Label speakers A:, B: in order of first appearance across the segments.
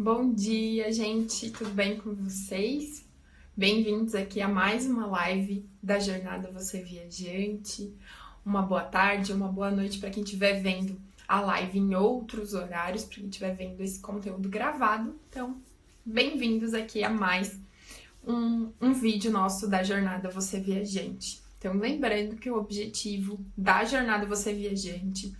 A: Bom dia, gente! Tudo bem com vocês? Bem-vindos aqui a mais uma live da Jornada Você Viajante. Uma boa tarde, uma boa noite para quem estiver vendo a live em outros horários, para quem estiver vendo esse conteúdo gravado. Então, bem-vindos aqui a mais um vídeo nosso da Jornada Você Viajante. Então, lembrando que o objetivo da Jornada Você Viajante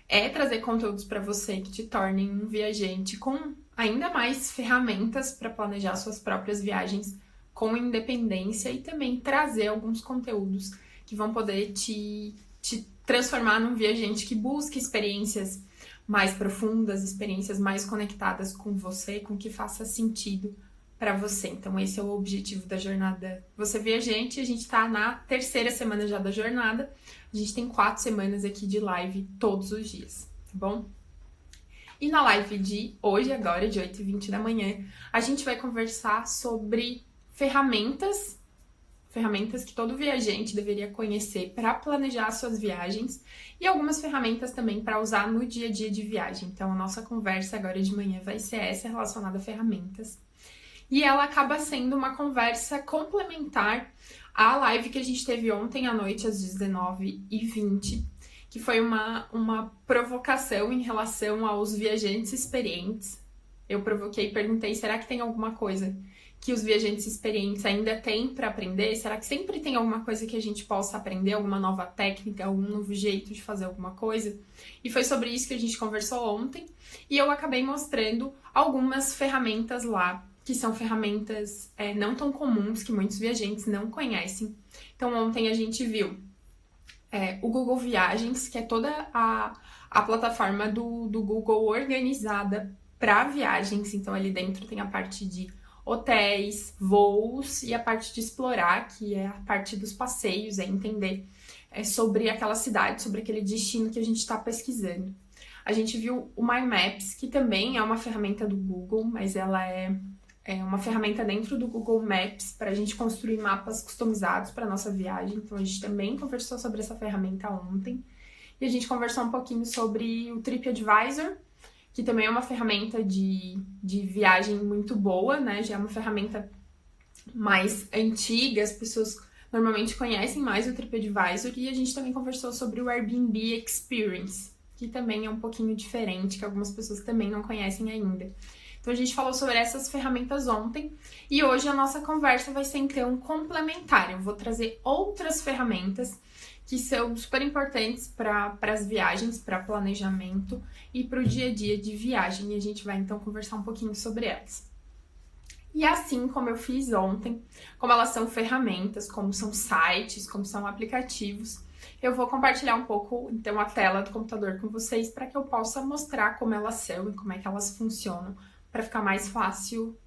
A: é trazer conteúdos para você que te tornem um viajante com ainda mais ferramentas para planejar suas próprias viagens com independência e também trazer alguns conteúdos que vão poder te transformar num viajante que busque experiências mais profundas, experiências mais conectadas com você, com que faça sentido para você. Então esse é o objetivo da jornada Você Viajante. A gente está na terceira semana já da jornada. A gente tem 4 semanas aqui de live todos os dias, tá bom? E na live de hoje, agora, de 8h20 da manhã, a gente vai conversar sobre ferramentas que todo viajante deveria conhecer para planejar suas viagens e algumas ferramentas também para usar no dia a dia de viagem. Então a nossa conversa agora de manhã vai ser essa, relacionada a ferramentas. E ela acaba sendo uma conversa complementar à live que a gente teve ontem à noite, às 19h20, que foi uma provocação em relação aos viajantes experientes. Eu provoquei e perguntei, será que tem alguma coisa que os viajantes experientes ainda têm para aprender? Será que sempre tem alguma coisa que a gente possa aprender, alguma nova técnica, algum novo jeito de fazer alguma coisa? E foi sobre isso que a gente conversou ontem, e eu acabei mostrando algumas ferramentas lá, que são ferramentas não tão comuns, que muitos viajantes não conhecem. Então ontem a gente viu o Google Viagens, que é toda a plataforma do Google organizada para viagens. Então ali dentro tem a parte de hotéis, voos e a parte de explorar, que é a parte dos passeios, entender sobre aquela cidade, sobre aquele destino que a gente está pesquisando. A gente viu o My Maps, que também é uma ferramenta do Google, mas ela é uma ferramenta dentro do Google Maps para a gente construir mapas customizados para nossa viagem. Então a gente também conversou sobre essa ferramenta ontem. E a gente conversou um pouquinho sobre o TripAdvisor, que também é uma ferramenta de viagem muito boa, né? Já é uma ferramenta mais antiga, as pessoas normalmente conhecem mais o TripAdvisor. E a gente também conversou sobre o Airbnb Experience, que também é um pouquinho diferente, que algumas pessoas também não conhecem ainda. Então a gente falou sobre essas ferramentas ontem e hoje a nossa conversa vai ser então complementar. Eu vou trazer outras ferramentas que são super importantes para as viagens, para planejamento e para o dia a dia de viagem, e a gente vai então conversar um pouquinho sobre elas. E assim como eu fiz ontem, como elas são ferramentas, como são sites, como são aplicativos, eu vou compartilhar um pouco então a tela do computador com vocês para que eu possa mostrar como elas são e como é que elas funcionam, para ficar mais fácil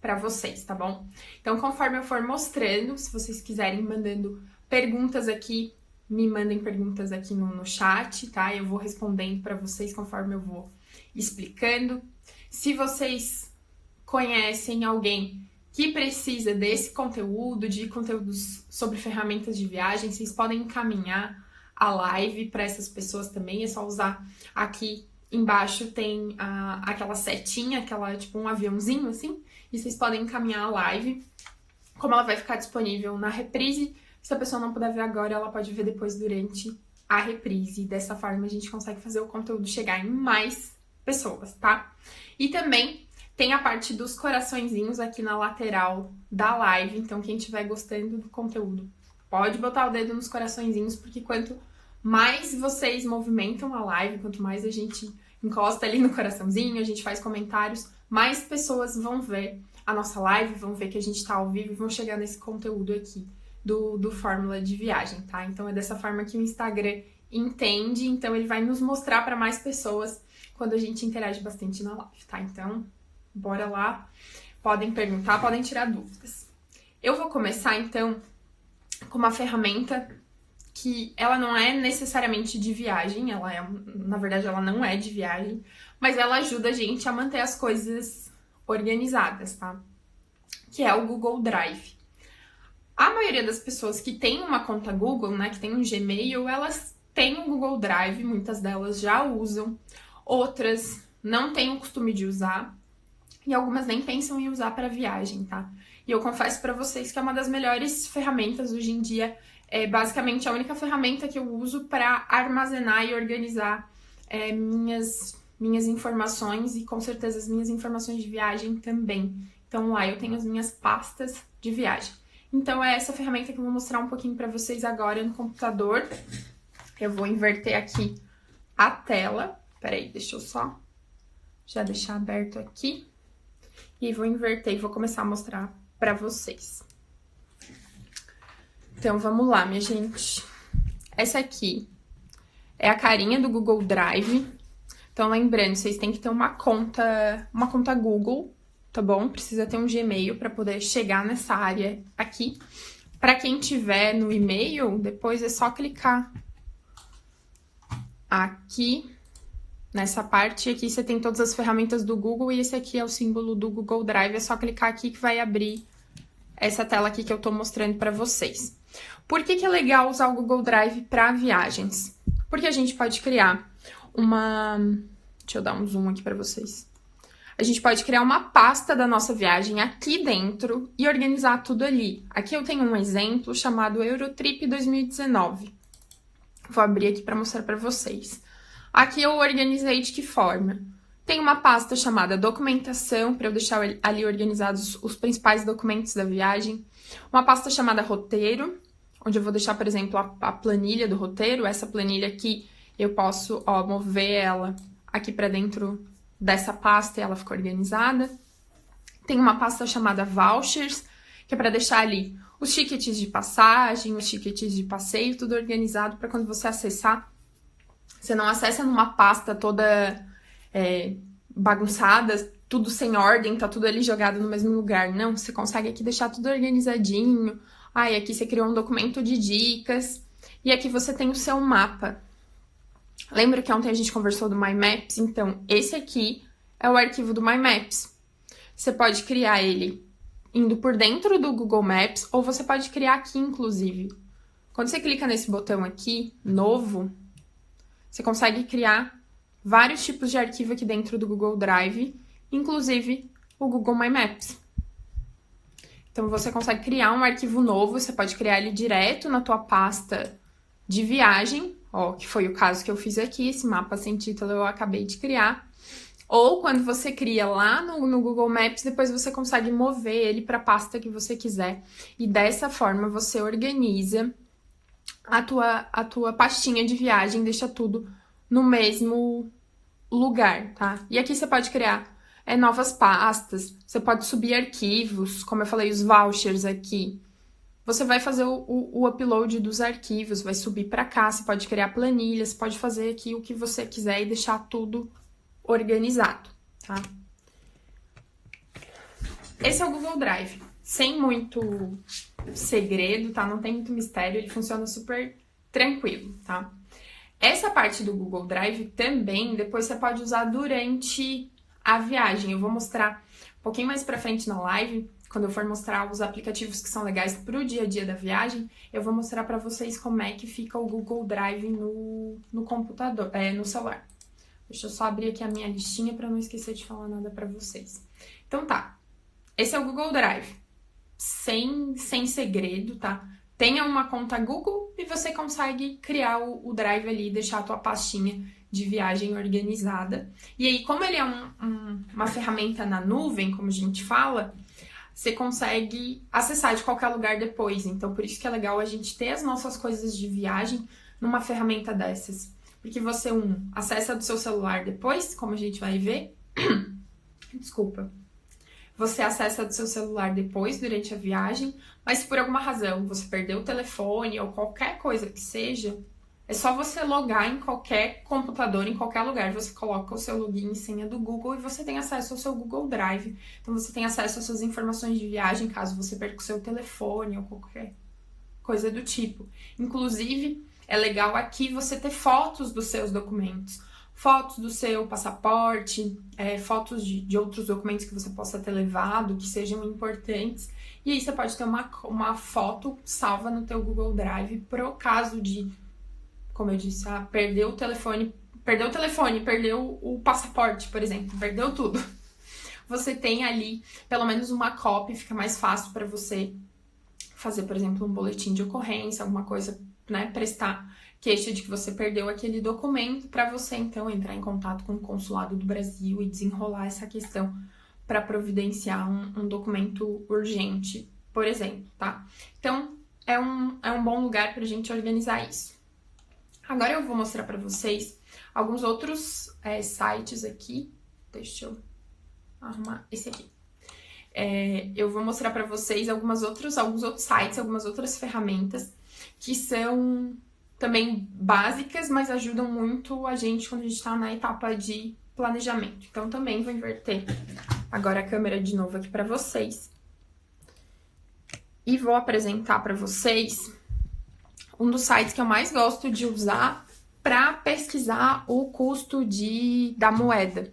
A: para vocês, tá bom? Então, conforme eu for mostrando, se vocês quiserem mandando perguntas aqui, me mandem perguntas aqui no chat, tá? Eu vou respondendo para vocês conforme eu vou explicando. Se vocês conhecem alguém que precisa desse conteúdo, de conteúdos sobre ferramentas de viagem, vocês podem encaminhar a live para essas pessoas também. É só usar aqui embaixo tem aquela setinha, tipo um aviãozinho assim, e vocês podem encaminhar a live. Como ela vai ficar disponível na reprise, se a pessoa não puder ver agora, ela pode ver depois durante a reprise. Dessa forma a gente consegue fazer o conteúdo chegar em mais pessoas, tá? E também tem a parte dos coraçõezinhos aqui na lateral da live, então quem estiver gostando do conteúdo pode botar o dedo nos coraçõezinhos, porque quanto mais vocês movimentam a live, quanto mais a gente encosta ali no coraçãozinho, a gente faz comentários, mais pessoas vão ver a nossa live, vão ver que a gente tá ao vivo e vão chegar nesse conteúdo aqui do Fórmula de Viagem, tá? Então é dessa forma que o Instagram entende, então ele vai nos mostrar para mais pessoas quando a gente interage bastante na live, tá? Então, bora lá, podem perguntar, podem tirar dúvidas. Eu vou começar então com uma ferramenta que ela não é necessariamente de viagem, na verdade ela não é de viagem, mas ela ajuda a gente a manter as coisas organizadas, tá? Que é o Google Drive. A maioria das pessoas que tem uma conta Google, né, que tem um Gmail, elas têm o Google Drive, muitas delas já usam, outras não têm o costume de usar, e algumas nem pensam em usar para viagem, tá? E eu confesso para vocês que é uma das melhores ferramentas hoje em dia, é basicamente a única ferramenta que eu uso para armazenar e organizar minhas informações e com certeza as minhas informações de viagem também. Então lá eu tenho as minhas pastas de viagem. Então é essa ferramenta que eu vou mostrar um pouquinho para vocês agora no computador. Eu vou inverter aqui a tela. Peraí, deixa eu só já deixar aberto aqui. E vou inverter e vou começar a mostrar para vocês. Então vamos lá, minha gente. Essa aqui é a carinha do Google Drive. Então lembrando, vocês têm que ter uma conta Google, tá bom? Precisa ter um Gmail para poder chegar nessa área aqui. Para quem tiver no e-mail, depois é só clicar aqui nessa parte. Aqui você tem todas as ferramentas do Google e esse aqui é o símbolo do Google Drive. É só clicar aqui que vai abrir essa tela aqui que eu tô mostrando para vocês. Por que é legal usar o Google Drive para viagens? Porque a gente pode criar uma... Deixa eu dar um zoom aqui para vocês. A gente pode criar uma pasta da nossa viagem aqui dentro e organizar tudo ali. Aqui eu tenho um exemplo chamado Eurotrip 2019. Vou abrir aqui para mostrar para vocês. Aqui eu organizei de que forma? Tem uma pasta chamada documentação, para eu deixar ali organizados os principais documentos da viagem. Uma pasta chamada roteiro, onde eu vou deixar, por exemplo, a planilha do roteiro. Essa planilha aqui, eu posso mover ela aqui para dentro dessa pasta e ela fica organizada. Tem uma pasta chamada vouchers, que é para deixar ali os tickets de passagem, os tickets de passeio, tudo organizado para quando você acessar. Você não acessa numa pasta toda bagunçada, tudo sem ordem, tá tudo ali jogado no mesmo lugar. Não, você consegue aqui deixar tudo organizadinho. E aqui você criou um documento de dicas. E aqui você tem o seu mapa. Lembra que ontem a gente conversou do My Maps? Então, esse aqui é o arquivo do My Maps. Você pode criar ele indo por dentro do Google Maps, ou você pode criar aqui, inclusive. Quando você clica nesse botão aqui, novo, você consegue criar vários tipos de arquivo aqui dentro do Google Drive, inclusive o Google My Maps. Então, você consegue criar um arquivo novo, você pode criar ele direto na tua pasta de viagem, que foi o caso que eu fiz aqui, esse mapa sem título eu acabei de criar. Ou quando você cria lá no Google Maps, depois você consegue mover ele para a pasta que você quiser. E dessa forma você organiza a tua pastinha de viagem, deixa tudo no mesmo lugar, tá? E aqui você pode criar novas pastas, você pode subir arquivos, como eu falei, os vouchers aqui. Você vai fazer o upload dos arquivos, vai subir para cá, você pode criar planilhas, pode fazer aqui o que você quiser e deixar tudo organizado, tá? Esse é o Google Drive, sem muito segredo, tá? Não tem muito mistério, ele funciona super tranquilo, tá? Essa parte do Google Drive também, depois você pode usar durante a viagem. Eu vou mostrar um pouquinho mais pra frente na live, quando eu for mostrar os aplicativos que são legais pro dia a dia da viagem, eu vou mostrar pra vocês como é que fica o Google Drive no computador, no celular. Deixa eu só abrir aqui a minha listinha pra não esquecer de falar nada pra vocês. Então tá, esse é o Google Drive, sem segredo, tá? Tenha uma conta Google e você consegue criar o Drive ali e deixar a tua pastinha de viagem organizada. E aí, como ele é uma ferramenta na nuvem, como a gente fala, você consegue acessar de qualquer lugar depois. Então, por isso que é legal a gente ter as nossas coisas de viagem numa ferramenta dessas. Porque você, acessa do seu celular depois, como a gente vai ver. Desculpa. Você acessa do seu celular depois, durante a viagem, mas se por alguma razão você perdeu o telefone ou qualquer coisa que seja, é só você logar em qualquer computador, em qualquer lugar. Você coloca o seu login e senha do Google e você tem acesso ao seu Google Drive. Então você tem acesso às suas informações de viagem, caso você perca o seu telefone ou qualquer coisa do tipo. Inclusive, é legal aqui você ter fotos dos seus documentos. Fotos do seu passaporte, fotos de outros documentos que você possa ter levado, que sejam importantes. E aí você pode ter uma foto salva no teu Google Drive pro caso de, como eu disse, perdeu o telefone, perdeu o passaporte, por exemplo, perdeu tudo. você tem ali pelo menos uma cópia, fica mais fácil para você fazer, por exemplo, um boletim de ocorrência, alguma coisa, né, prestar queixa de que você perdeu aquele documento, para você então entrar em contato com o consulado do Brasil e desenrolar essa questão para providenciar um documento urgente, por exemplo, tá? Então, é um bom lugar para a gente organizar isso. Agora eu vou mostrar para vocês alguns outros sites aqui. Deixa eu arrumar esse aqui. Eu vou mostrar para vocês alguns outros sites, algumas outras ferramentas que são também básicas, mas ajudam muito a gente quando a gente está na etapa de planejamento. Então, também vou inverter agora a câmera de novo aqui para vocês. E vou apresentar para vocês um dos sites que eu mais gosto de usar para pesquisar o custo da moeda.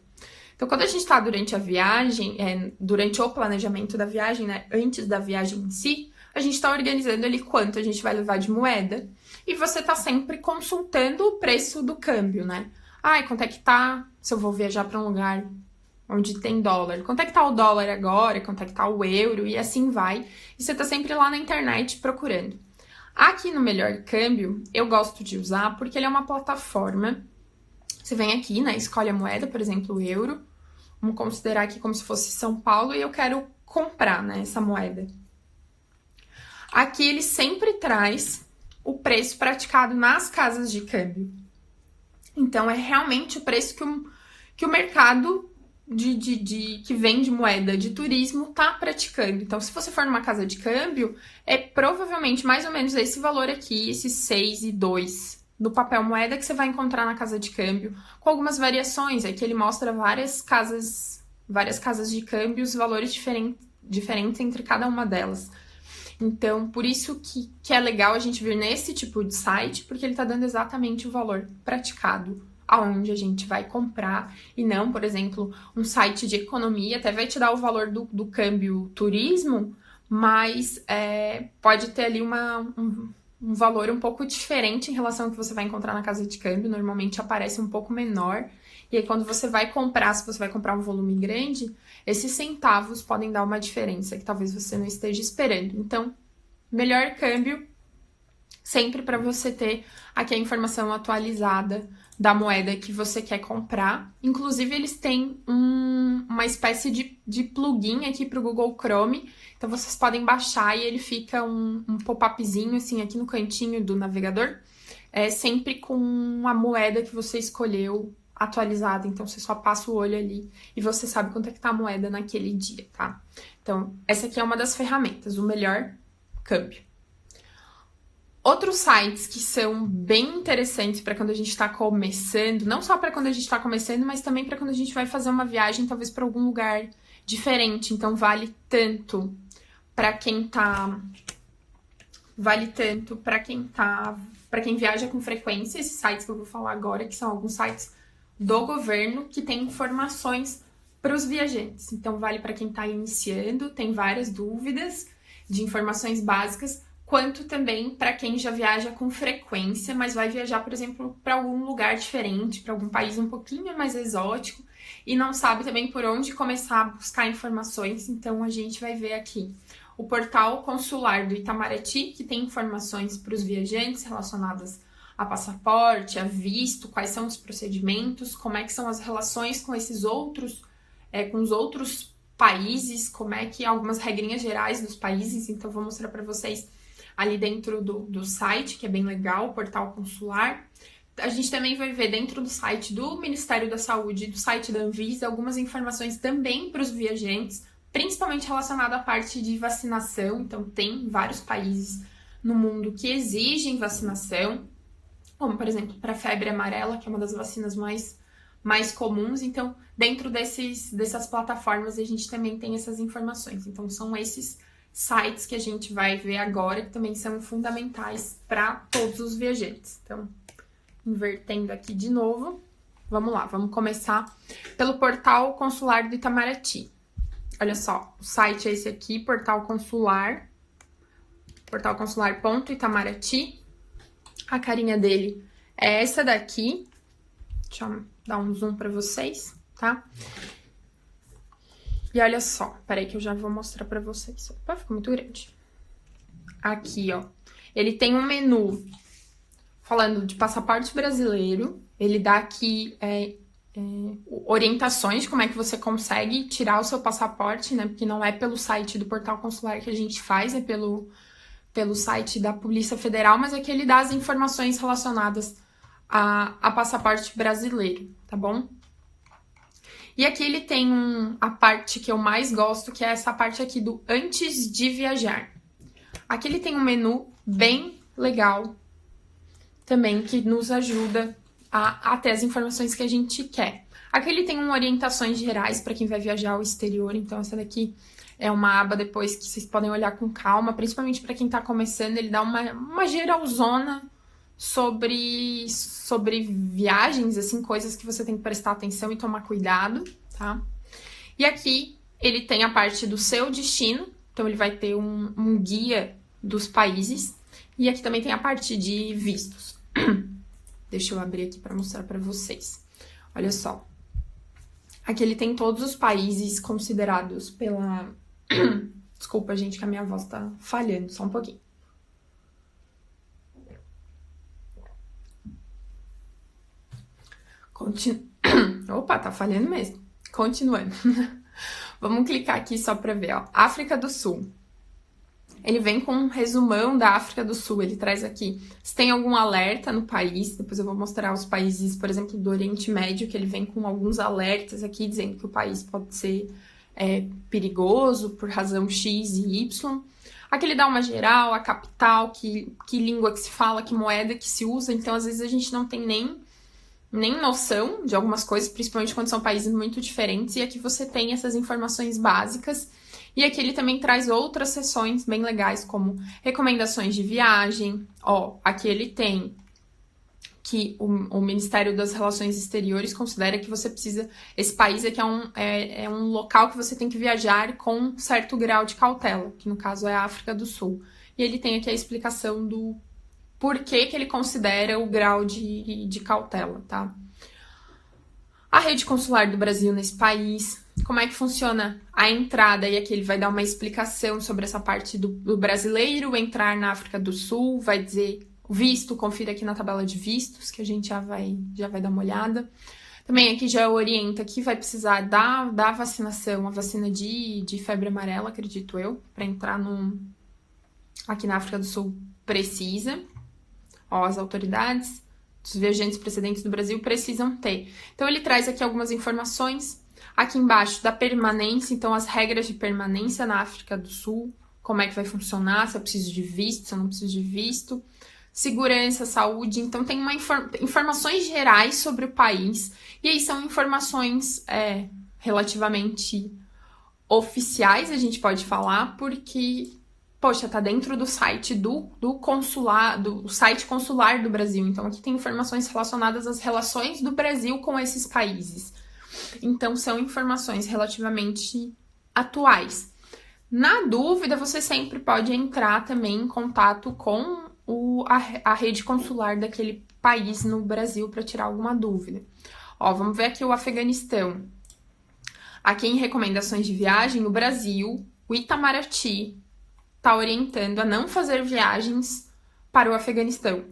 A: Então, quando a gente está durante a viagem, durante o planejamento da viagem, né, antes da viagem em si, a gente está organizando ali quanto a gente vai levar de moeda e você está sempre consultando o preço do câmbio, né? Quanto é que tá se eu vou viajar para um lugar onde tem dólar? Quanto é que tá o dólar agora? Quanto é que tá o euro? E assim vai. E você tá sempre lá na internet procurando. Aqui no Melhor Câmbio, eu gosto de usar porque ele é uma plataforma. Você vem aqui, né? Escolhe a moeda, por exemplo, o euro. Vamos considerar aqui como se fosse São Paulo e eu quero comprar, né, essa moeda. Aqui ele sempre traz o preço praticado nas casas de câmbio. Então, é realmente o preço que o mercado que vende moeda de turismo tá praticando. Então, se você for numa casa de câmbio, é provavelmente mais ou menos esse valor aqui, esses 6,2 do papel moeda que você vai encontrar na casa de câmbio, com algumas variações. Aqui ele mostra várias casas de câmbio, os valores diferentes entre cada uma delas. Então, por isso que é legal a gente vir nesse tipo de site, porque ele tá dando exatamente o valor praticado aonde a gente vai comprar, e não, por exemplo, um site de economia, até vai te dar o valor do câmbio turismo, mas pode ter ali um valor um pouco diferente em relação ao que você vai encontrar na casa de câmbio, normalmente aparece um pouco menor, e aí quando você vai comprar, se você vai comprar um volume grande, esses centavos podem dar uma diferença que talvez você não esteja esperando. Então, Melhor Câmbio, sempre para você ter aqui a informação atualizada da moeda que você quer comprar. Inclusive, eles têm uma espécie de plugin aqui para o Google Chrome. Então, vocês podem baixar e ele fica um pop-upzinho, assim, aqui no cantinho do navegador. Sempre com a moeda que você escolheu atualizada. Então, você só passa o olho ali e você sabe quanto é que tá a moeda naquele dia, tá? Então, essa aqui é uma das ferramentas, o Melhor Câmbio. Outros sites que são bem interessantes para quando a gente está começando, não só para quando a gente está começando, mas também para quando a gente vai fazer uma viagem, talvez para algum lugar diferente. Então, vale tanto para quem viaja com frequência, esses sites que eu vou falar agora, que são alguns sites do governo que tem informações para os viajantes. Então, vale para quem está iniciando, tem várias dúvidas de informações básicas, quanto também para quem já viaja com frequência, mas vai viajar, por exemplo, para algum lugar diferente, para algum país um pouquinho mais exótico e não sabe também por onde começar a buscar informações. Então, a gente vai ver aqui o portal consular do Itamaraty, que tem informações para os viajantes relacionadas a passaporte, a visto, quais são os procedimentos, como é que são as relações com esses outros, com os outros países, como é que algumas regrinhas gerais dos países. Então, vou mostrar para vocês ali dentro do site, que é bem legal, o portal consular. A gente também vai ver dentro do site do Ministério da Saúde, do site da Anvisa, algumas informações também para os viajantes, principalmente relacionado à parte de vacinação. Então, tem vários países no mundo que exigem vacinação, como, por exemplo, para a febre amarela, que é uma das vacinas mais comuns. Então, dentro dessas plataformas, a gente também tem essas informações. Então, são esses sites que a gente vai ver agora, que também são fundamentais para todos os viajantes. Então, invertendo aqui de novo, vamos lá, vamos começar pelo portal consular do Itamaraty. Olha só, o site é esse aqui, portalconsular.itamaraty. A carinha dele é essa daqui. Deixa eu dar um zoom para vocês, tá? E olha só, peraí que eu já vou mostrar pra vocês. Opa, ficou muito grande. Aqui, ó. Ele tem um menu falando de passaporte brasileiro. Ele dá aqui orientações de como é que você consegue tirar o seu passaporte, né? Porque não é pelo site do Portal Consular que a gente faz, é pelo site da Polícia Federal, mas aqui ele dá as informações relacionadas a passaporte brasileiro, tá bom? E aqui ele tem a parte que eu mais gosto, que é essa parte aqui do antes de viajar. Aqui ele tem um menu bem legal também, que nos ajuda a ter as informações que a gente quer. Aqui ele tem orientações gerais para quem vai viajar ao exterior, então essa daqui é uma aba depois que vocês podem olhar com calma, principalmente para quem tá começando, ele dá uma geralzona sobre viagens, assim, coisas que você tem que prestar atenção e tomar cuidado, tá? E aqui ele tem a parte do seu destino, então ele vai ter um guia dos países, e aqui também tem a parte de vistos. Deixa eu abrir aqui para mostrar para vocês. Olha só. Aqui ele tem todos os países considerados pela... Desculpa, gente, que a minha voz tá falhando, só um pouquinho. Opa, tá falhando mesmo. Continuando. Vamos clicar aqui só para ver, ó. África do Sul. Ele vem com um resumão da África do Sul. Ele traz aqui se tem algum alerta no país. Depois eu vou mostrar os países, por exemplo, do Oriente Médio, que ele vem com alguns alertas aqui, dizendo que o país pode ser perigoso por razão X e Y. Aqui ele dá uma geral, a capital, que língua que se fala, que moeda que se usa. Então, às vezes, a gente não tem nem noção de algumas coisas, principalmente quando são países muito diferentes. E aqui você tem essas informações básicas. E aqui ele também traz outras seções bem legais, como recomendações de viagem. Ó, aqui ele tem que o Ministério das Relações Exteriores considera que você precisa... Esse país aqui é um local que você tem que viajar com certo grau de cautela, que no caso é a África do Sul. E ele tem aqui a explicação do porquê que ele considera o grau de cautela, tá? A rede consular do Brasil nesse país, como é que funciona a entrada, e aqui ele vai dar uma explicação sobre essa parte do brasileiro entrar na África do Sul, vai dizer o visto, confira aqui na tabela de vistos, que a gente já vai dar uma olhada. Também aqui já orienta que vai precisar da vacinação, a vacina de febre amarela, acredito eu, para entrar aqui na África do Sul precisa. Ó, as autoridades, os viajantes precedentes do Brasil precisam ter. Então ele traz aqui algumas informações. Aqui embaixo da permanência, então as regras de permanência na África do Sul, como é que vai funcionar, se eu preciso de visto, se eu não preciso de visto, segurança, saúde, então tem informações gerais sobre o país, e aí são informações relativamente oficiais, a gente pode falar, porque, poxa, tá dentro do site do site consular do Brasil, então aqui tem informações relacionadas às relações do Brasil com esses países. Então, são informações relativamente atuais. Na dúvida, você sempre pode entrar também em contato com a rede consular daquele país no Brasil para tirar alguma dúvida. Ó, vamos ver aqui o Afeganistão. Aqui em recomendações de viagem, o Brasil, o Itamaraty, está orientando a não fazer viagens para o Afeganistão.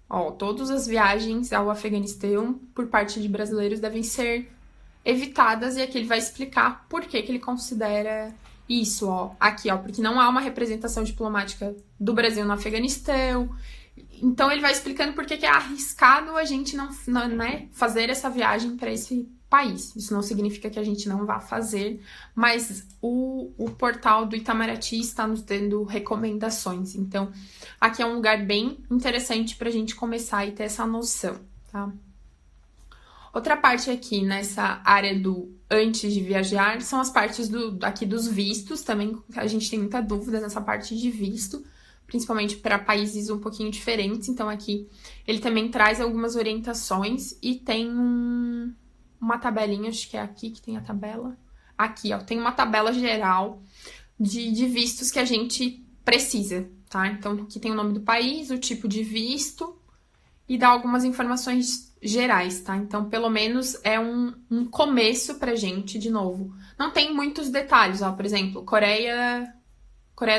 A: Ó, todas as viagens ao Afeganistão por parte de brasileiros devem ser evitadas, e aqui ele vai explicar por que ele considera isso, ó. Aqui, ó, porque não há uma representação diplomática do Brasil no Afeganistão. Então ele vai explicando por que é arriscado a gente não fazer essa viagem para esse país. Isso não significa que a gente não vá fazer, mas o portal do Itamaraty está nos dando recomendações. Então, aqui é um lugar bem interessante para a gente começar e ter essa noção, tá? Outra parte aqui nessa área do antes de viajar são as partes aqui dos vistos. Também a gente tem muita dúvida nessa parte de visto, principalmente para países um pouquinho diferentes. Então aqui ele também traz algumas orientações e tem uma tabelinha, acho que é aqui que tem a tabela. Aqui, ó, tem uma tabela geral de vistos que a gente precisa, tá? Então aqui tem o nome do país, o tipo de visto e dá algumas informações gerais, tá? Então, pelo menos é um começo pra gente, de novo. Não tem muitos detalhes, ó, por exemplo, Coreia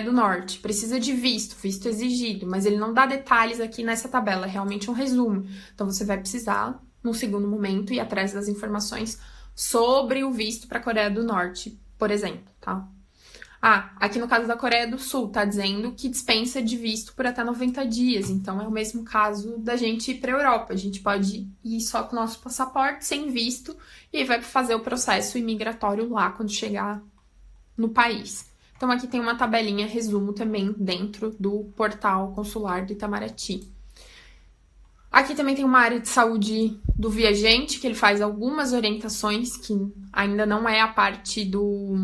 A: do Norte, precisa de visto exigido, mas ele não dá detalhes aqui nessa tabela, é realmente um resumo. Então, você vai precisar, num segundo momento, ir atrás das informações sobre o visto para a Coreia do Norte, por exemplo, tá? Aqui no caso da Coreia do Sul, tá dizendo que dispensa de visto por até 90 dias. Então, é o mesmo caso da gente ir para a Europa. A gente pode ir só com o nosso passaporte, sem visto, e aí vai fazer o processo imigratório lá quando chegar no país. Então, aqui tem uma tabelinha resumo também dentro do portal consular do Itamaraty. Aqui também tem uma área de saúde do viajante, que ele faz algumas orientações, que ainda não é a parte do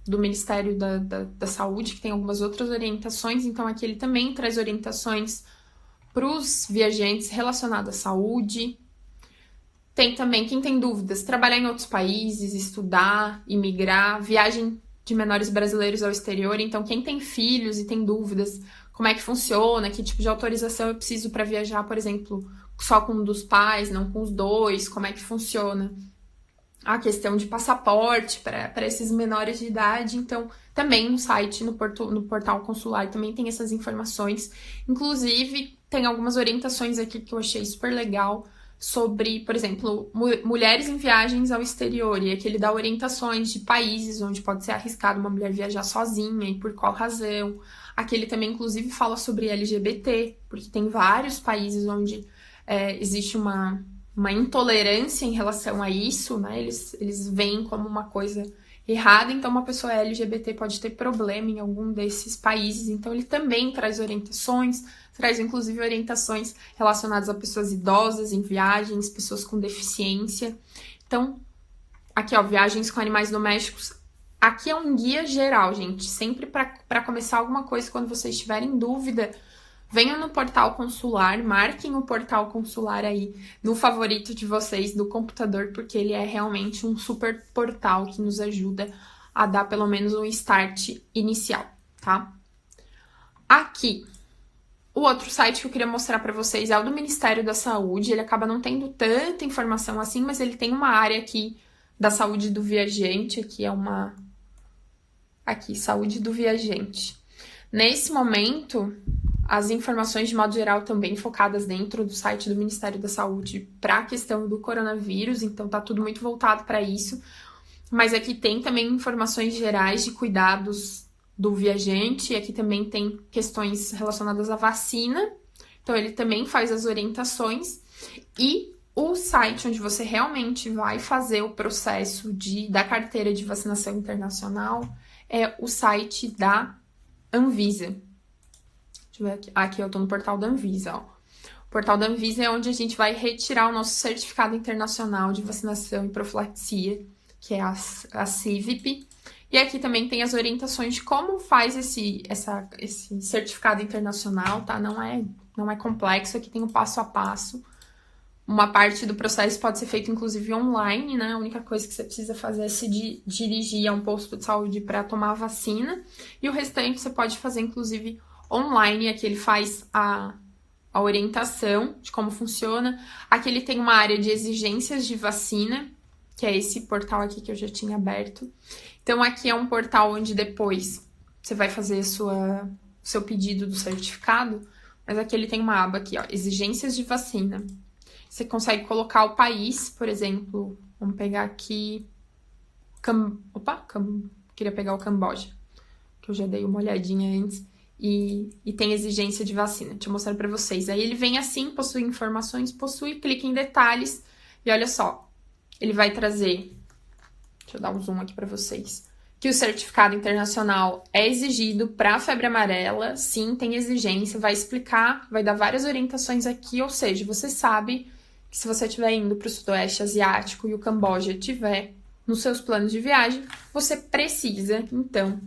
A: Ministério da Saúde, que tem algumas outras orientações. Então, aqui ele também traz orientações para os viajantes relacionadas à saúde. Tem também, quem tem dúvidas, trabalhar em outros países, estudar, imigrar, viagem de menores brasileiros ao exterior. Então, quem tem filhos e tem dúvidas, como é que funciona, que tipo de autorização eu preciso para viajar, por exemplo, só com um dos pais, não com os dois, como é que funciona a questão de passaporte para esses menores de idade. Então, também no site, no portal consular, também tem essas informações. Inclusive, tem algumas orientações aqui que eu achei super legal sobre, por exemplo, mulheres em viagens ao exterior. E aqui ele dá orientações de países onde pode ser arriscado uma mulher viajar sozinha e por qual razão. Aqui ele também, inclusive, fala sobre LGBT, porque tem vários países onde existe uma intolerância em relação a isso, né? Eles veem como uma coisa errada, então uma pessoa LGBT pode ter problema em algum desses países. Então ele também traz orientações, traz inclusive orientações relacionadas a pessoas idosas em viagens, pessoas com deficiência. Então, aqui ó, viagens com animais domésticos. Aqui é um guia geral, gente. Sempre para começar alguma coisa, quando vocês tiverem dúvida, venham no portal consular, marquem o portal consular aí no favorito de vocês do computador, porque ele é realmente um super portal que nos ajuda a dar pelo menos um start inicial, tá? Aqui, o outro site que eu queria mostrar para vocês é o do Ministério da Saúde. Ele acaba não tendo tanta informação assim, mas ele tem uma área aqui da saúde do viajante. Aqui é uma... Aqui, saúde do viajante. Nesse momento, as informações de modo geral também focadas dentro do site do Ministério da Saúde para a questão do coronavírus, então tá tudo muito voltado para isso. Mas aqui tem também informações gerais de cuidados do viajante, e aqui também tem questões relacionadas à vacina, então ele também faz as orientações. E o site onde você realmente vai fazer o processo da carteira de vacinação internacional é o site da Anvisa. Deixa eu ver aqui. Aqui eu tô no portal da Anvisa, ó. O portal da Anvisa é onde a gente vai retirar o nosso certificado internacional de vacinação e profilaxia, que é a CIVIP. E aqui também tem as orientações de como faz esse certificado internacional, tá? Não é complexo, aqui tem o passo a passo. Uma parte do processo pode ser feito, inclusive, online, né? A única coisa que você precisa fazer é se dirigir a um posto de saúde para tomar a vacina. E o restante você pode fazer, inclusive, online. Aqui ele faz a orientação de como funciona. Aqui ele tem uma área de exigências de vacina, que é esse portal aqui que eu já tinha aberto. Então, aqui é um portal onde depois você vai fazer o seu pedido do certificado, mas aqui ele tem uma aba aqui, ó, exigências de vacina. Você consegue colocar o país, por exemplo, vamos pegar aqui, queria pegar o Camboja, que eu já dei uma olhadinha antes, e tem exigência de vacina. Deixa eu mostrar pra vocês. Aí ele vem assim, possui informações, clica em detalhes, e olha só, ele vai trazer... Deixa eu dar um zoom aqui para vocês. Que o certificado internacional é exigido para a febre amarela. Sim, tem exigência. Vai explicar, vai dar várias orientações aqui. Ou seja, você sabe que se você estiver indo para o Sudoeste Asiático e o Camboja estiver nos seus planos de viagem, você precisa, então,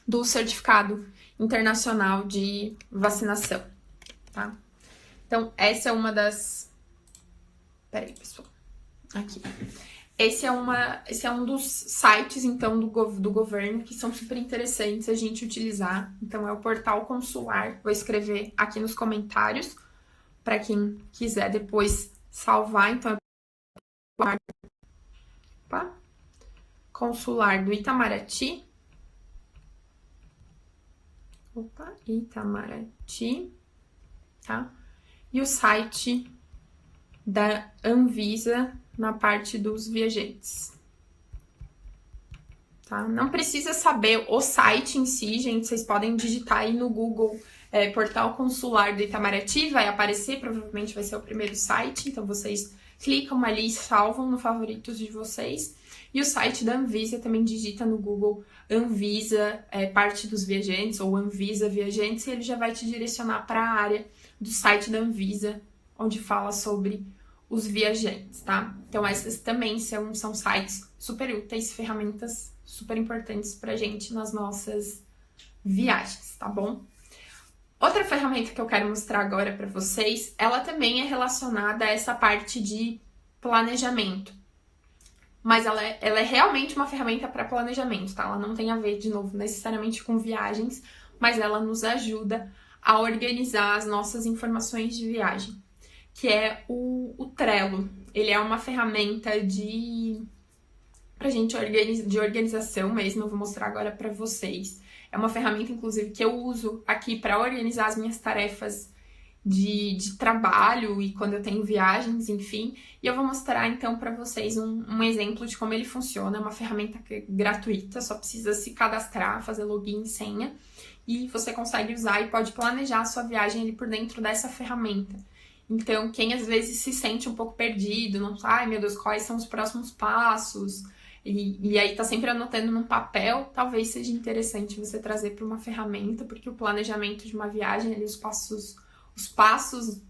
A: do certificado internacional de vacinação, tá? Então, essa é uma das... Peraí, pessoal. Aqui. Esse é um dos sites, então, do governo que são super interessantes a gente utilizar. Então, é o portal consular. Vou escrever aqui nos comentários. para quem quiser depois salvar. Então, Consular do Itamaraty. Itamaraty, tá? E o site da Anvisa na parte dos viajantes. Tá? Não precisa saber o site em si, gente. Vocês podem digitar aí no Google Portal Consular do Itamaraty, vai aparecer, provavelmente vai ser o primeiro site. Então, vocês clicam ali e salvam no favoritos de vocês. E o site da Anvisa também digita no Google Anvisa, parte dos viajantes, ou Anvisa Viajantes, e ele já vai te direcionar para a área do site da Anvisa, onde fala sobre os viajantes, tá? Então, essas também são sites super úteis, ferramentas super importantes pra gente nas nossas viagens, tá bom? Outra ferramenta que eu quero mostrar agora para vocês, ela também é relacionada a essa parte de planejamento. Mas ela é realmente uma ferramenta para planejamento, tá? Ela não tem a ver, de novo, necessariamente com viagens, mas ela nos ajuda a organizar as nossas informações de viagem, que é o Trello. Ele é uma ferramenta pra gente de organização mesmo. Eu vou mostrar agora para vocês. É uma ferramenta, inclusive, que eu uso aqui para organizar as minhas tarefas de trabalho e quando eu tenho viagens, enfim. E eu vou mostrar, então, para vocês um exemplo de como ele funciona. É uma ferramenta gratuita, só precisa se cadastrar, fazer login e senha. E você consegue usar e pode planejar a sua viagem ali por dentro dessa ferramenta. Então, quem às vezes se sente um pouco perdido, não sabe, ai meu Deus, quais são os próximos passos, e aí tá sempre anotando num papel, talvez seja interessante você trazer para uma ferramenta, porque o planejamento de uma viagem, ali, os passos,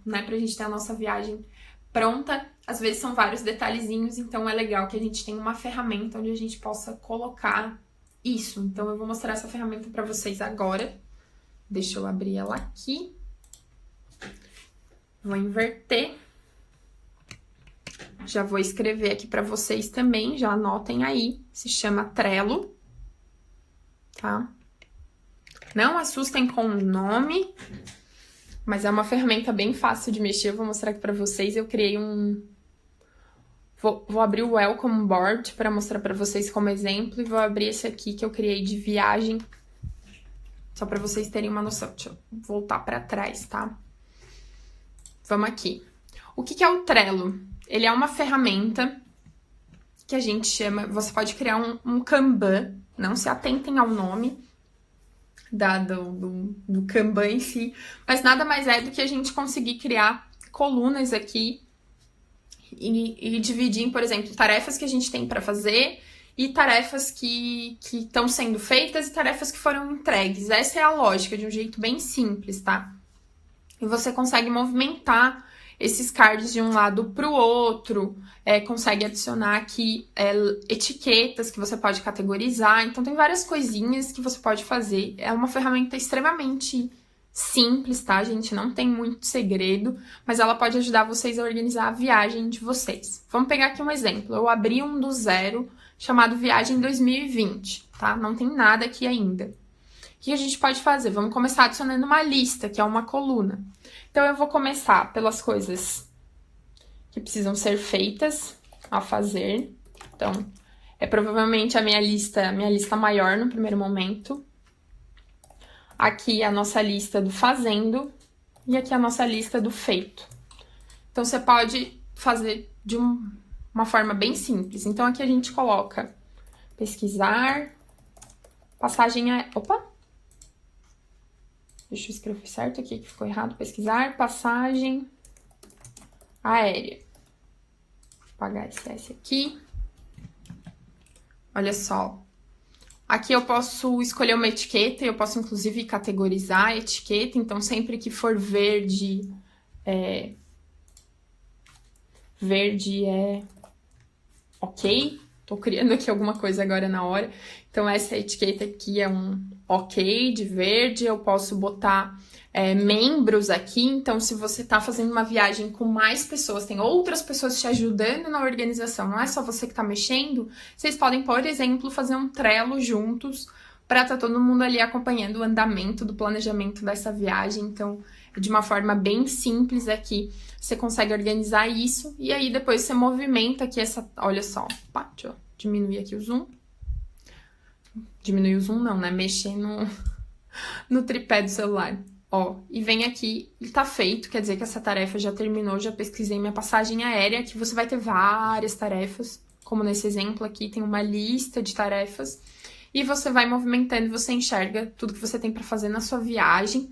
A: né, pra gente ter a nossa viagem pronta, às vezes são vários detalhezinhos, então é legal que a gente tenha uma ferramenta onde a gente possa colocar isso. Então, eu vou mostrar essa ferramenta para vocês agora. Deixa eu abrir ela aqui. Vou inverter. Já vou escrever aqui para vocês também, já anotem aí. Se chama Trello, tá? Não assustem com o nome, mas é uma ferramenta bem fácil de mexer. Eu vou mostrar aqui para vocês. Eu criei Vou abrir o Welcome Board para mostrar para vocês como exemplo. E vou abrir esse aqui que eu criei de viagem, só para vocês terem uma noção. Deixa eu voltar para trás, tá? Vamos aqui. O que é o Trello? Ele é uma ferramenta que a gente chama... Você pode criar um Kanban. Não se atentem ao nome do Kanban em si. Mas nada mais é do que a gente conseguir criar colunas aqui e dividir em, por exemplo, tarefas que a gente tem para fazer e tarefas que estão sendo feitas e tarefas que foram entregues. Essa é a lógica, de um jeito bem simples, tá? E você consegue movimentar esses cards de um lado para o outro, consegue adicionar aqui etiquetas que você pode categorizar. Então, tem várias coisinhas que você pode fazer. É uma ferramenta extremamente simples, tá, gente? Não tem muito segredo, mas ela pode ajudar vocês a organizar a viagem de vocês. Vamos pegar aqui um exemplo. Eu abri um do zero, chamado Viagem 2020, tá? Não tem nada aqui ainda. O que a gente pode fazer? Vamos começar adicionando uma lista, que é uma coluna. Então, eu vou começar pelas coisas que precisam ser feitas a fazer. Então, é provavelmente a minha lista maior no primeiro momento. Aqui a nossa lista do fazendo e aqui a nossa lista do feito. Então, você pode fazer de uma forma bem simples. Então, aqui a gente coloca pesquisar, passagem a... Opa! Deixa eu escrever certo aqui, que ficou errado. Pesquisar, passagem aérea. Vou apagar esse S aqui. Olha só. Aqui eu posso escolher uma etiqueta, eu posso inclusive categorizar a etiqueta. Então, sempre que for verde, verde é ok. Tô criando aqui alguma coisa agora na hora. Então, essa etiqueta aqui é um ok de verde. Eu posso botar membros aqui. Então, se você tá fazendo uma viagem com mais pessoas, tem outras pessoas te ajudando na organização, não é só você que tá mexendo, vocês podem, por exemplo, fazer um Trello juntos para tá todo mundo ali acompanhando o andamento do planejamento dessa viagem. Então, de uma forma bem simples aqui, você consegue organizar isso, e aí depois você movimenta aqui essa, olha só, opa, deixa eu diminuir aqui o zoom. Diminuir o zoom não, né? Mexer no tripé do celular. Ó, e vem aqui, e tá feito, quer dizer que essa tarefa já terminou, já pesquisei minha passagem aérea, que você vai ter várias tarefas, como nesse exemplo aqui, tem uma lista de tarefas, e você vai movimentando, você enxerga tudo que você tem pra fazer na sua viagem,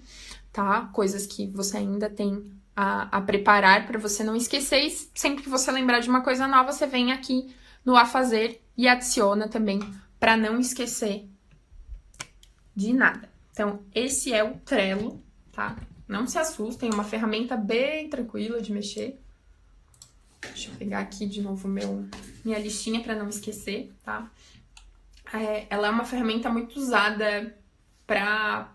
A: tá? Coisas que você ainda tem a preparar pra você não esquecer, e sempre que você lembrar de uma coisa nova, você vem aqui no A Fazer e adiciona também, pra não esquecer de nada. Então, esse é o Trello, tá? Não se assustem, é uma ferramenta bem tranquila de mexer. Deixa eu pegar aqui de novo minha listinha para não esquecer, tá? Ela é uma ferramenta muito usada para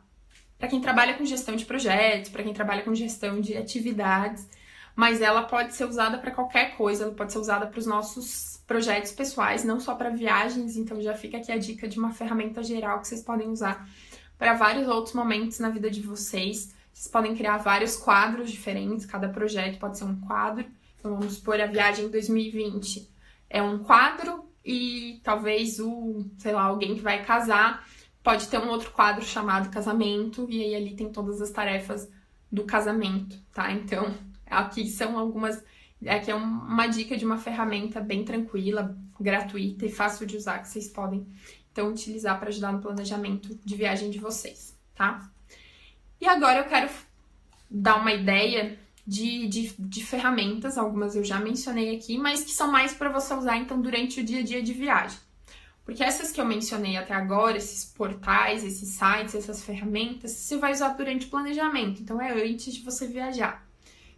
A: quem trabalha com gestão de projetos, para quem trabalha com gestão de atividades, mas ela pode ser usada para qualquer coisa, ela pode ser usada para os nossos projetos pessoais, não só para viagens, então já fica aqui a dica de uma ferramenta geral que vocês podem usar para vários outros momentos na vida de vocês. Vocês podem criar vários quadros diferentes, cada projeto pode ser um quadro. Então, vamos supor, a viagem 2020 é um quadro e talvez sei lá, alguém que vai casar pode ter um outro quadro chamado casamento e aí ali tem todas as tarefas do casamento, tá? Então, aqui são algumas... Aqui é uma dica de uma ferramenta bem tranquila, gratuita e fácil de usar que vocês podem então utilizar para ajudar no planejamento de viagem de vocês, tá? E agora eu quero dar uma ideia de ferramentas, algumas eu já mencionei aqui, mas que são mais para você usar então durante o dia a dia de viagem. Porque essas que eu mencionei até agora, esses portais, esses sites, essas ferramentas, você vai usar durante o planejamento, então é antes de você viajar.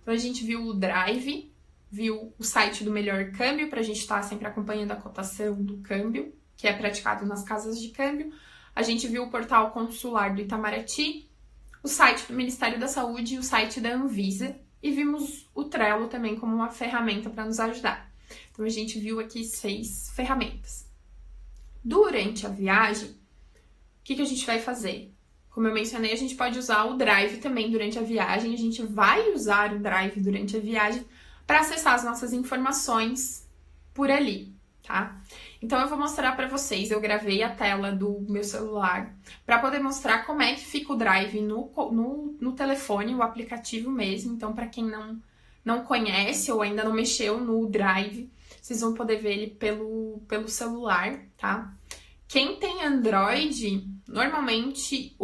A: Então a gente viu o Drive, viu o site do Melhor Câmbio, para a gente estar sempre acompanhando a cotação do câmbio, que é praticado nas casas de câmbio. A gente viu o portal consular do Itamaraty, o site do Ministério da Saúde e o site da Anvisa. E vimos o Trello também como uma ferramenta para nos ajudar. Então, a gente viu aqui 6 ferramentas. Durante a viagem, o que a gente vai fazer? Como eu mencionei, a gente pode usar o Drive também durante a viagem. A gente vai usar o Drive durante a viagem para acessar as nossas informações por ali, tá? Então, eu vou mostrar para vocês, eu gravei a tela do meu celular para poder mostrar como é que fica o Drive no telefone, o aplicativo mesmo. Então, para quem não conhece ou ainda não mexeu no Drive, vocês vão poder ver ele pelo celular, tá? Quem tem Android, normalmente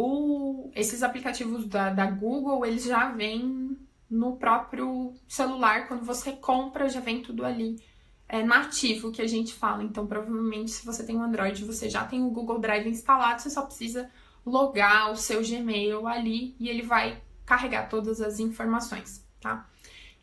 A: esses aplicativos da Google, eles já vêm no próprio celular, quando você compra, já vem tudo ali. É nativo que a gente fala, então provavelmente se você tem um Android, você já tem o Google Drive instalado, você só precisa logar o seu Gmail ali e ele vai carregar todas as informações, tá?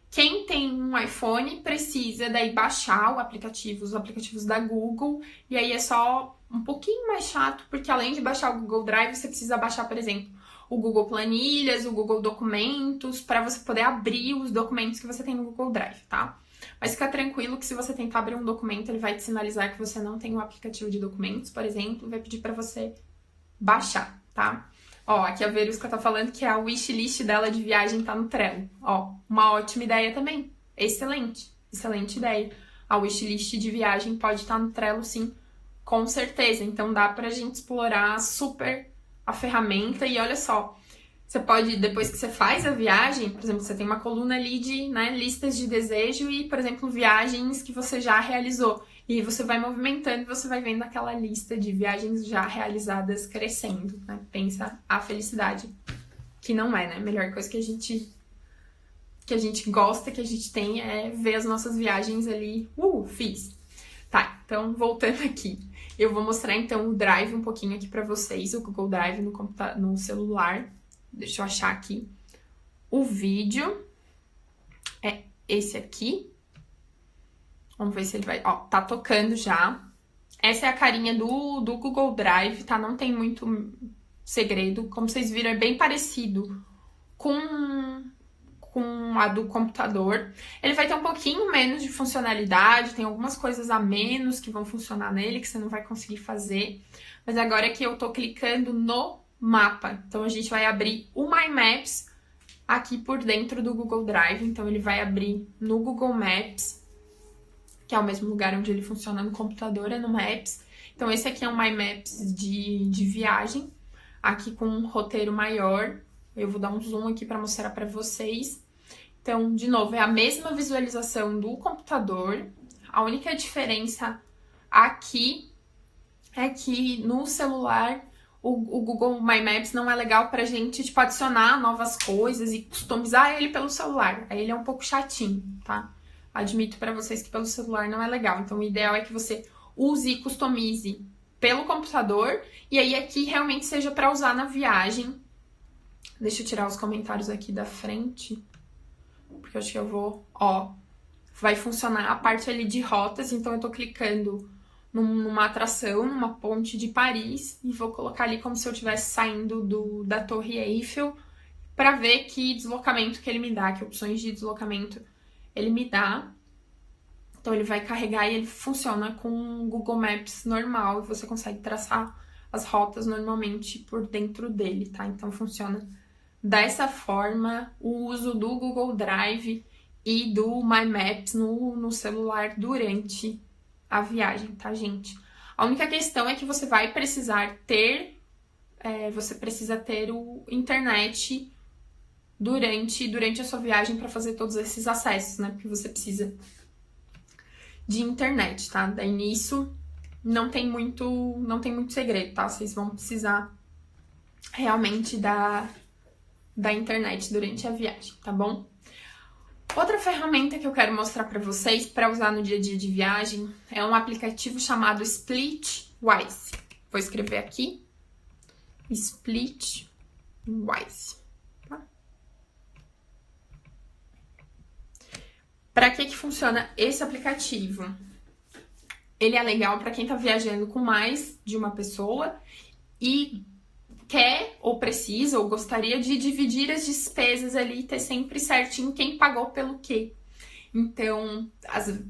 A: Quem tem um iPhone precisa daí baixar os aplicativos da Google, e aí é só um pouquinho mais chato, porque além de baixar o Google Drive, você precisa baixar, por exemplo, o Google Planilhas, o Google Documentos, para você poder abrir os documentos que você tem no Google Drive, tá? Mas fica tranquilo que se você tentar abrir um documento, ele vai te sinalizar que você não tem um aplicativo de documentos, por exemplo, e vai pedir para você baixar, tá? Ó, aqui a Verusca tá falando que a wishlist dela de viagem tá no Trello. Ó, uma ótima ideia também. Excelente, excelente ideia. A wishlist de viagem pode estar no Trello, sim, com certeza. Então dá pra gente explorar super a ferramenta e olha só. Você pode, depois que você faz a viagem, por exemplo, você tem uma coluna ali de listas de desejo e, por exemplo, viagens que você já realizou. E você vai movimentando e você vai vendo aquela lista de viagens já realizadas crescendo, né? Pensa a felicidade, que não é, né? A melhor coisa que a gente gosta, que a gente tem é ver as nossas viagens ali. Fiz! Tá, então voltando aqui. Eu vou mostrar então o Drive um pouquinho aqui pra vocês, o Google Drive no celular. Deixa eu achar aqui. O vídeo é esse aqui. Vamos ver se ele vai... Ó, tá tocando já. Essa é a carinha do Google Drive, tá? Não tem muito segredo. Como vocês viram, é bem parecido com a do computador. Ele vai ter um pouquinho menos de funcionalidade, tem algumas coisas a menos que vão funcionar nele, que você não vai conseguir fazer. Mas agora que eu tô clicando no mapa. Então, a gente vai abrir o My Maps aqui por dentro do Google Drive. Então, ele vai abrir no Google Maps, que é o mesmo lugar onde ele funciona no computador, é no Maps. Então, esse aqui é um My Maps de viagem, aqui com um roteiro maior. Eu vou dar um zoom aqui para mostrar para vocês. Então, de novo, é a mesma visualização do computador. A única diferença aqui é que no celular o Google My Maps não é legal pra gente, tipo, adicionar novas coisas e customizar ele pelo celular. Aí ele é um pouco chatinho, tá? Admito pra vocês que pelo celular não é legal. Então, o ideal é que você use e customize pelo computador. E aí, aqui realmente seja pra usar na viagem. Deixa eu tirar os comentários aqui da frente. Porque eu acho que eu vou... Ó, vai funcionar a parte ali de rotas. Então, eu tô clicando numa atração, numa ponte de Paris, e vou colocar ali como se eu estivesse saindo da Torre Eiffel, para ver que deslocamento que ele me dá, que opções de deslocamento ele me dá. Então ele vai carregar e ele funciona com o Google Maps normal, e você consegue traçar as rotas normalmente por dentro dele, tá? Então funciona dessa forma o uso do Google Drive e do My Maps no celular durante a viagem, tá, gente? A única questão é que você vai precisar ter, você precisa ter o internet durante a sua viagem para fazer todos esses acessos, né? Porque você precisa de internet, tá? Daí nisso não tem muito segredo, tá? Vocês vão precisar realmente da internet durante a viagem, tá bom? Outra ferramenta que eu quero mostrar para vocês para usar no dia a dia de viagem é um aplicativo chamado Splitwise. Vou escrever aqui, Splitwise. Tá? Para que funciona esse aplicativo? Ele é legal para quem está viajando com mais de uma pessoa e quer ou precisa ou gostaria de dividir as despesas ali e ter sempre certinho quem pagou pelo quê. Então,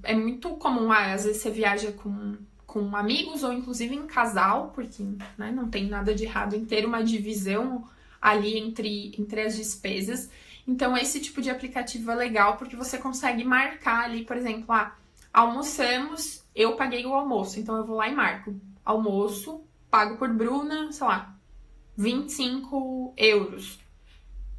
A: é muito comum, às vezes você viaja com amigos ou inclusive em casal, porque né, não tem nada de errado em ter uma divisão ali entre as despesas. Então, esse tipo de aplicativo é legal porque você consegue marcar ali, por exemplo, almoçamos, eu paguei o almoço, então eu vou lá e marco. Almoço, pago por Bruna, sei lá, 25 euros.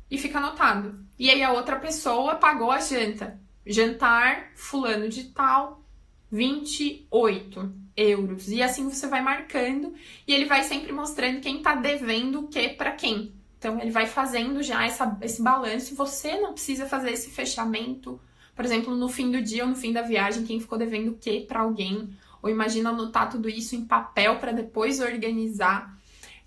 A: E fica anotado. E aí a outra pessoa pagou a janta. Jantar, fulano de tal, 28 euros. E assim você vai marcando e ele vai sempre mostrando quem tá devendo o que pra quem. Então ele vai fazendo já esse balanço. Você não precisa fazer esse fechamento. Por exemplo, no fim do dia ou no fim da viagem, quem ficou devendo o que pra alguém. Ou imagina anotar tudo isso em papel para depois organizar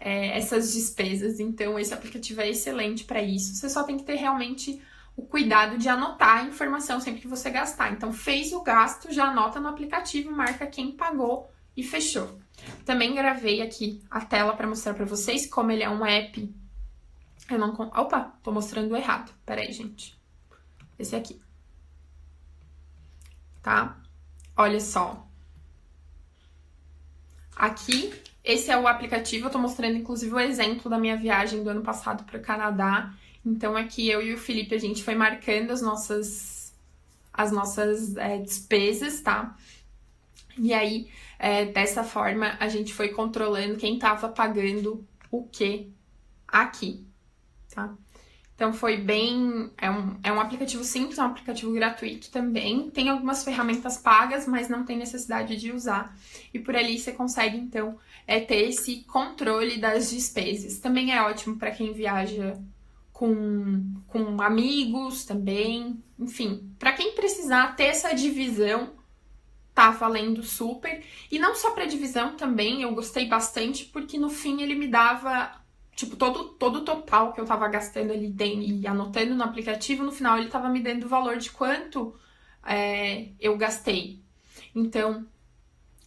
A: essas despesas. Então esse aplicativo é excelente para isso. Você só tem que ter realmente o cuidado de anotar a informação sempre que você gastar. Então fez o gasto, já anota no aplicativo, marca quem pagou e fechou. Também gravei aqui a tela para mostrar para vocês como ele é um app. Opa, tô mostrando errado. Pera aí, gente. Esse aqui. Tá? Olha só. Aqui, esse é o aplicativo, eu tô mostrando inclusive o exemplo da minha viagem do ano passado para o Canadá. Então aqui eu e o Felipe, a gente foi marcando as nossas despesas, tá? E aí, dessa forma, a gente foi controlando quem tava pagando o que aqui, tá? Então foi bem... É um aplicativo simples, é um aplicativo gratuito também. Tem algumas ferramentas pagas, mas não tem necessidade de usar. E por ali você consegue, então, ter esse controle das despesas. Também é ótimo para quem viaja com amigos também. Enfim, para quem precisar ter essa divisão, tá valendo super. E não só para divisão também, eu gostei bastante, porque no fim ele me dava... Tipo, todo o total que eu tava gastando ali e anotando no aplicativo, no final ele tava me dando o valor de quanto eu gastei. Então,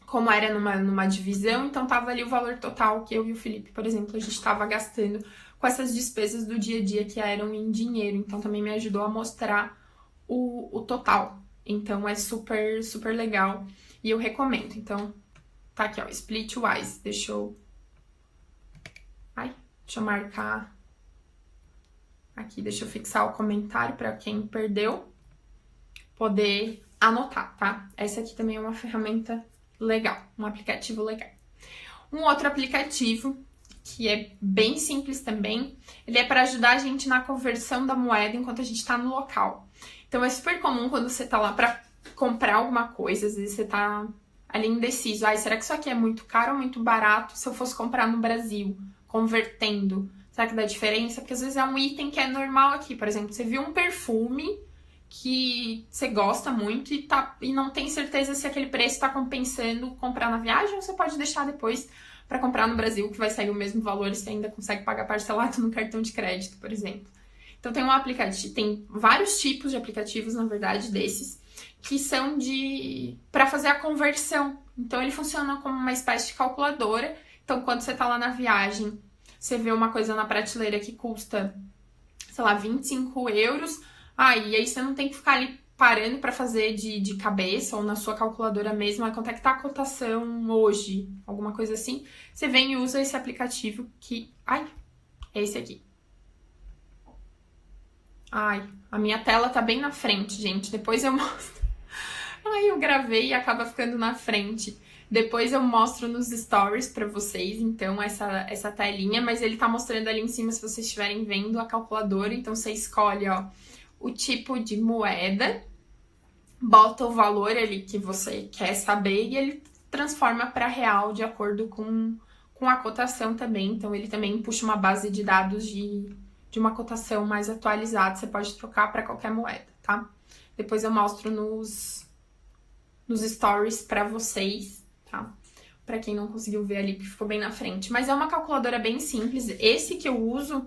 A: como era numa divisão, então tava ali o valor total que eu e o Felipe, por exemplo, a gente tava gastando com essas despesas do dia a dia que eram em dinheiro. Então, também me ajudou a mostrar o total. Então, é super, super legal e eu recomendo. Então, tá aqui, ó, Splitwise. Deixa eu marcar Aqui, deixa eu fixar o comentário para quem perdeu poder anotar, tá? Essa aqui também é uma ferramenta legal, um aplicativo legal. Um outro aplicativo que é bem simples também, ele é para ajudar a gente na conversão da moeda enquanto a gente está no local. Então é super comum quando você tá lá para comprar alguma coisa, às vezes você tá ali indeciso, será que isso aqui é muito caro ou muito barato se eu fosse comprar no Brasil, convertendo? Será que dá diferença? Porque às vezes é um item que é normal aqui, por exemplo, você viu um perfume que você gosta muito e não tem certeza se aquele preço está compensando comprar na viagem, ou você pode deixar depois para comprar no Brasil, que vai sair o mesmo valor e você ainda consegue pagar parcelado no cartão de crédito, por exemplo. Então tem um aplicativo, tem vários tipos de aplicativos, na verdade, desses, que são para fazer a conversão. Então ele funciona como uma espécie de calculadora. Então quando você está lá na viagem, você vê uma coisa na prateleira que custa, sei lá, 25 euros, e aí você não tem que ficar ali parando para fazer de cabeça ou na sua calculadora mesmo, quanto é que tá a cotação hoje, alguma coisa assim. Você vem e usa esse aplicativo que... é esse aqui. A minha tela tá bem na frente, gente. Depois eu mostro. Eu gravei e acaba ficando na frente. Depois eu mostro nos stories pra vocês, então, essa telinha. Mas ele tá mostrando ali em cima, se vocês estiverem vendo, a calculadora. Então, você escolhe, o tipo de moeda, bota o valor ali que você quer saber e ele transforma para real de acordo com a cotação também. Então, ele também puxa uma base de dados de uma cotação mais atualizada. Você pode trocar para qualquer moeda, tá? Depois eu mostro nos stories para vocês, tá? Para quem não conseguiu ver ali, porque ficou bem na frente. Mas é uma calculadora bem simples. Esse que eu uso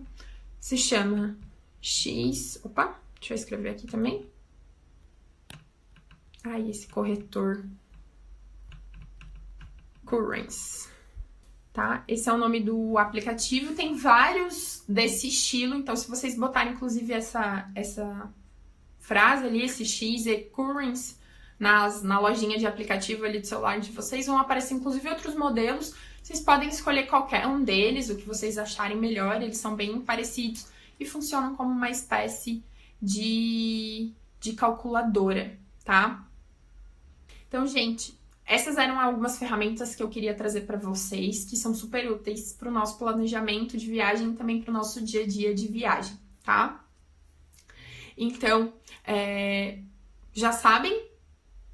A: se chama Opa, deixa eu escrever aqui também. Esse corretor. Currency. Tá? Esse é o nome do aplicativo. Tem vários desse estilo. Então, se vocês botarem, inclusive, essa frase ali, esse X é Currency, na lojinha de aplicativo ali do celular de vocês, vão aparecer, inclusive, outros modelos. Vocês podem escolher qualquer um deles, o que vocês acharem melhor. Eles são bem parecidos e funcionam como uma espécie de calculadora, tá? Então, gente, essas eram algumas ferramentas que eu queria trazer para vocês, que são super úteis para o nosso planejamento de viagem e também para o nosso dia a dia de viagem, tá? Então, já sabem,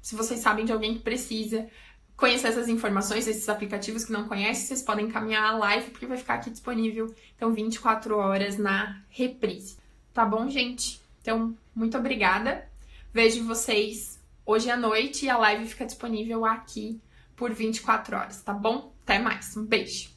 A: se vocês sabem de alguém que precisa conhecer essas informações, esses aplicativos que não conhecem, vocês podem encaminhar a live, porque vai ficar aqui disponível, então, 24 horas na reprise. Tá bom, gente? Então, muito obrigada. Vejo vocês hoje à noite e a live fica disponível aqui por 24 horas, tá bom? Até mais. Um beijo.